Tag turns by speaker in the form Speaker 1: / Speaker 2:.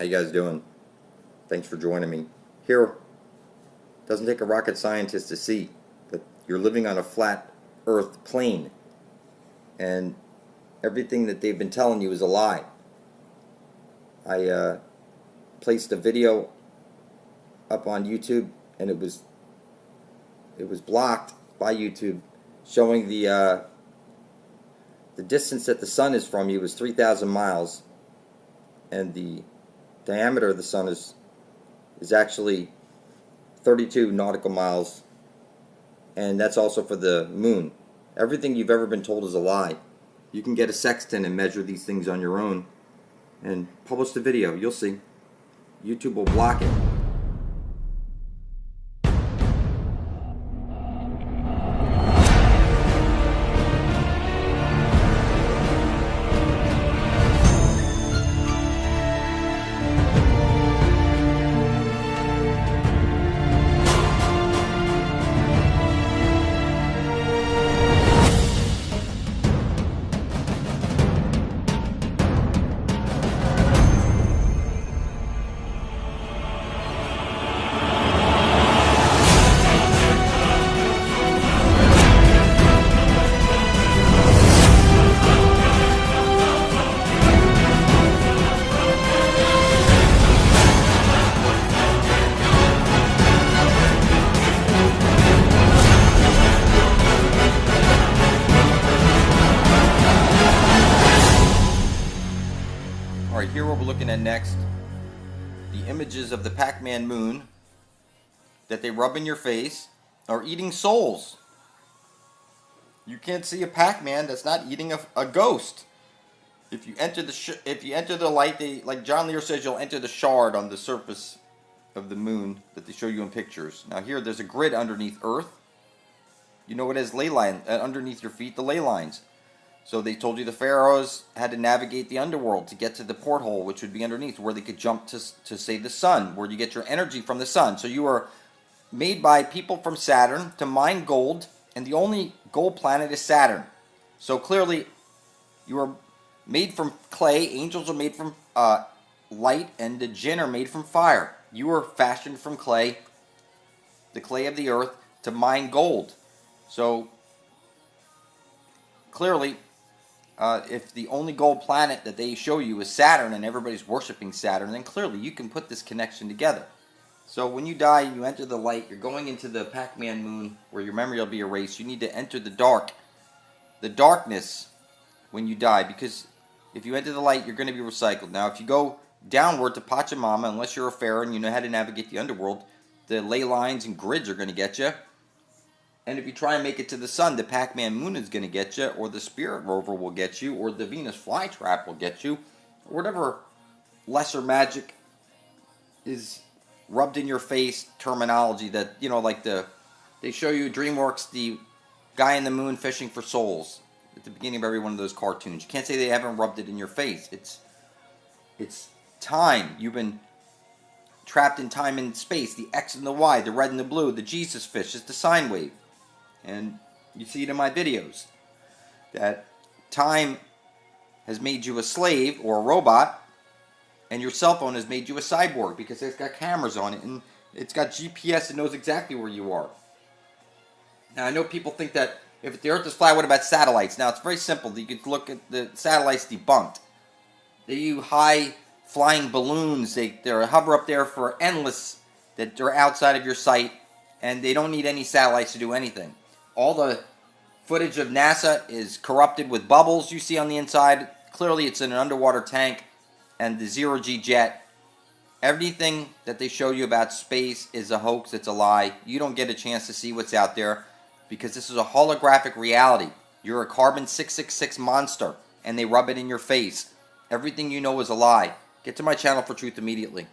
Speaker 1: you guys doing? Thanks for joining me. Here, doesn't take a rocket scientist to see that you're living on a flat Earth plane, and everything that they've been telling you is a lie. I placed a video up on YouTube, and it was blocked by YouTube, showing the distance that the sun is from you is 3,000 miles, and the diameter of the sun is actually 32 nautical miles, and that's also for the moon. Everything you've ever been told is a lie. You can get a sextant and measure these things on your own and publish the video. You'll see. YouTube will block it. Alright, here what we're looking at next, the images of the Pac-Man moon that they rub in your face are eating souls. You can't see a Pac-Man that's not eating a ghost. If you enter the light, like John Lear says, you'll enter the shard on the surface of the moon that they show you in pictures. Now here, there's a grid underneath Earth. You know it has ley line underneath your feet, the ley lines. So they told you the pharaohs had to navigate the underworld to get to the porthole, which would be underneath, where they could jump to say the sun, where you get your energy from the sun. So you were made by people from Saturn to mine gold, and the only gold planet is Saturn. So clearly, you were made from clay. Angels are made from light, and the jinn are made from fire. You were fashioned from clay, the clay of the earth, to mine gold. So clearly, if the only gold planet that they show you is Saturn and everybody's worshiping Saturn, then clearly you can put this connection together. So when you die and you enter the light, you're going into the Pac-Man moon where your memory will be erased. You need to enter the darkness when you die, because if you enter the light, you're going to be recycled. Now, if you go downward to Pachamama, unless you're a pharaoh and you know how to navigate the underworld, the ley lines and grids are going to get you. And if you try and make it to the sun, the Pac-Man moon is going to get you, or the Spirit Rover will get you, or the Venus flytrap will get you, or whatever lesser magic is rubbed in your face terminology that, you know, like they show you DreamWorks, the guy in the moon fishing for souls at the beginning of every one of those cartoons. You can't say they haven't rubbed it in your face. It's time. You've been trapped in time and space. The X and the Y, the red and the blue, the Jesus fish is the sine wave. And you see it in my videos, that time has made you a slave or a robot, and your cell phone has made you a cyborg because it's got cameras on it, and it's got GPS and knows exactly where you are. Now, I know people think that if the Earth is flat, what about satellites? Now, it's very simple. You could look at the satellites debunked. They use high-flying balloons. They hover up there for endless, that are outside of your sight, and they don't need any satellites to do anything. All the footage of NASA is corrupted with bubbles you see on the inside. Clearly, it's in an underwater tank, and the zero-G jet. Everything that they show you about space is a hoax. It's a lie. You don't get a chance to see what's out there because this is a holographic reality. You're a carbon 666 monster, and they rub it in your face. Everything you know is a lie. Get to my channel for truth immediately.